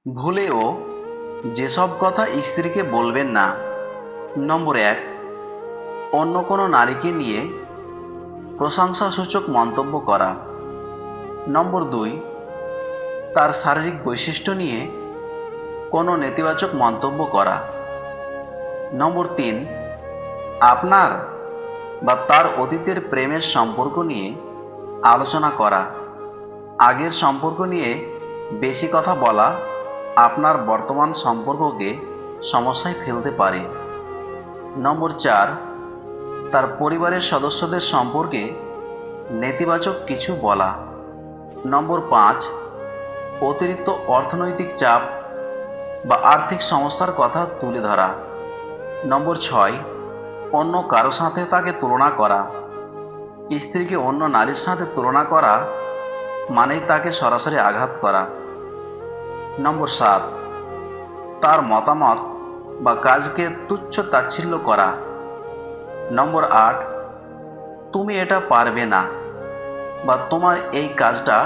ভুলেও যেসব কথা স্ত্রীকে বলবেন না। নম্বর ১, অন্য কোনো নারীকে নিয়ে প্রশংসাসূচক মন্তব্য করা। নম্বর ২, তার শারীরিক বৈশিষ্ট্য নিয়ে কোনো নেতিবাচক মন্তব্য করা। নম্বর ৩, আপনার বা তার অতীতের প্রেমের সম্পর্ক নিয়ে আলোচনা করা। আগের সম্পর্ক নিয়ে বেশি কথা বলা আপনার বর্তমান সম্পর্ককে সমস্যায় ফেলতে পারে। নম্বর ৪, তার পরিবারের সদস্যদের সম্পর্কে নেতিবাচক কিছু বলা। নম্বর ৫, অতিরিক্ত অর্থনৈতিক চাপ বা আর্থিক সমস্যার কথা তুলে ধরা। নম্বর ৬, অন্য কারো সাথে তাকে তুলনা করা। স্ত্রীকে অন্য নারীর সাথে তুলনা করা মানেই তাকে সরাসরি আঘাত করা। নম্বর ৭, তার মতামত বা কাজকে তুচ্ছ তাচ্ছিল্য করা। নম্বর ৮, তুমি এটা পারবে না বা তোমার এই কাজটা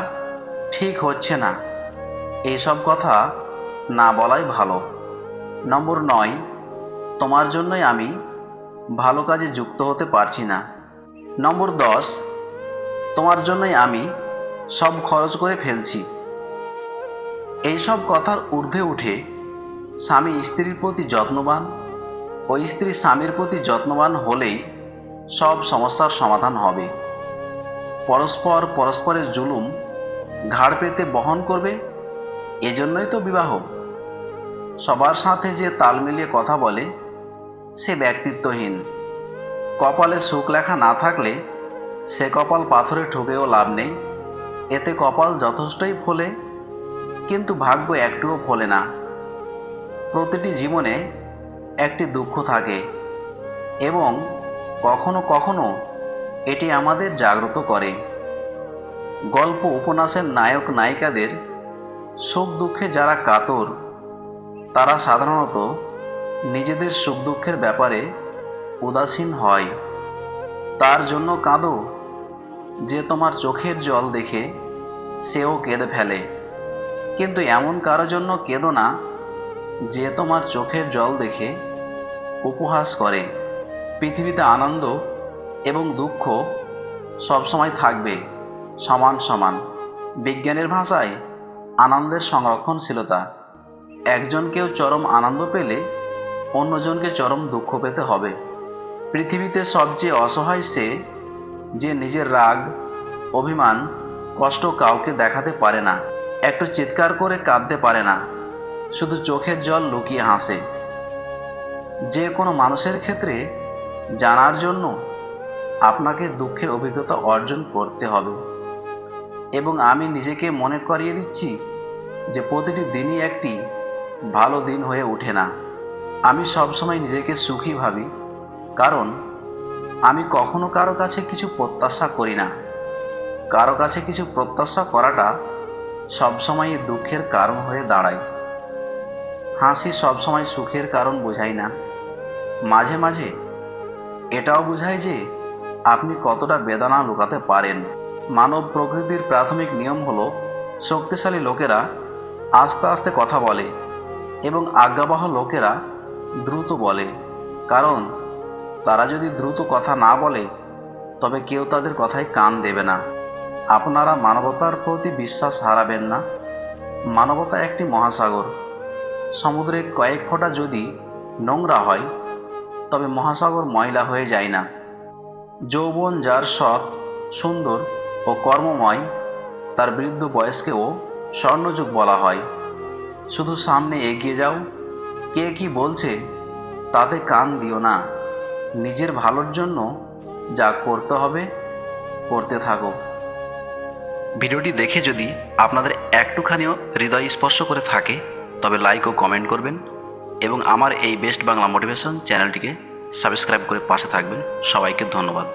ঠিক হচ্ছে না, এইসব কথা না বলাই ভালো। নম্বর ৯, তোমার জন্যই আমি ভালো কাজে যুক্ত হতে পারছি না। নম্বর ১০, তোমার জন্যই আমি সব খরচ করে ফেলছি। এইসব কথার ঊর্ধ্বে উঠে স্বামী স্ত্রীর প্রতি যত্নবান ও স্ত্রী স্বামীর প্রতি যত্নবান হলেই সব সমস্যার সমাধান হবে। পরস্পর পরস্পরের জুলুম ঘাড় পেতে বহন করবে, এজন্যই তো বিবাহ। সবার সাথে যে তাল মিলিয়ে কথা বলে সে ব্যক্তিত্বহীন। কপালে সুখ লেখা না থাকলে সে কপাল পাথরে ঠুকেও লাভ নেই। এতে কপাল যথেষ্টই ফোলে, কিন্তু ভাগ্য একটুও ফোলে না। প্রতিটি জীবনে একটি দুঃখ থাকে এবং কখনো কখনো এটি আমাদের জাগ্রত করে। গল্প উপন্যাসের নায়ক নায়িকাদের সুখ দুঃখে যারা কাতর তারা সাধারণত নিজেদের সুখ দুঃখের ব্যাপারে উদাসীন হয়। তার জন্য কাঁদো যে তোমার চোখের জল দেখে সেও কেঁদে ফেলে, কিন্তু এমন কারো জন্য কেঁদো না যে তোমার চোখের জল দেখে উপহাস করে। পৃথিবীতে আনন্দ এবং দুঃখ সবসময় থাকবে সমান সমান। বিজ্ঞানের ভাষায় আনন্দের সংরক্ষণশীলতা। একজনকেও চরম আনন্দ পেলে অন্যজনকে চরম দুঃখ পেতে হবে। পৃথিবীতে সবচেয়ে অসহায় সে যে নিজের রাগ, অভিমান, কষ্ট কাউকে দেখাতে পারে না, একটু চিৎকার করে কাঁদতে পারে না, শুধু চোখের জল লুকিয়ে হাসে। যে কোনো মানুষের ক্ষেত্রে জানার জন্য আপনাকে দুঃখের অভিজ্ঞতা অর্জন করতে হবে। এবং আমি নিজেকে মনে করিয়ে দিচ্ছি যে প্রতিটি দিনই একটি ভালো দিন হয়ে ওঠে না। আমি সবসময় নিজেকে সুখী ভাবি, কারণ আমি কখনো কারো কাছে কিছু প্রত্যাশা করি না। কারো কাছে কিছু প্রত্যাশা করাটা সবসময় দুঃখের কারণ হয়ে দাঁড়ায়। হাসি সবসময় সুখের কারণ বোঝায় না, মাঝে মাঝে এটাও বোঝায় যে আপনি কতটা বেদনা লুকাতে পারেন। মানব প্রকৃতির প্রাথমিক নিয়ম হলো শক্তিশালী লোকেরা আস্তে আস্তে কথা বলে এবং আজ্ঞাবহ লোকেরা দ্রুত বলে, কারণ তারা যদি দ্রুত কথা না বলে তবে কেউ তাদের কথায় কান দেবে না। আপনারা মানবতার প্রতি বিশ্বাস হারাবেন না। মানবতা একটি মহাসাগর। সমুদ্রে কয়েক ফোঁটা যদি নোংরা হয় তবে মহাসাগর ময়লা হয়ে যায় না। যৌবন যার সৎ, সুন্দর ও কর্মময় তার বৃদ্ধ বয়সকেও স্বর্ণযুগ বলা হয়। শুধু সামনে এগিয়ে যাও, কে কি বলছে তাতে কান দিও না। নিজের ভালোর জন্য যা করতে হবে করতে থাকো। ভিডিওটি দেখে যদি আপনাদের একটুখানিও হৃদয় স্পর্শ করে থাকে তবে লাইক ও কমেন্ট করবেন এবং আমার এই বেস্ট বাংলা মোটিভেশন চ্যানেলটিকে সাবস্ক্রাইব করে পাশে থাকবেন। সবাইকে ধন্যবাদ।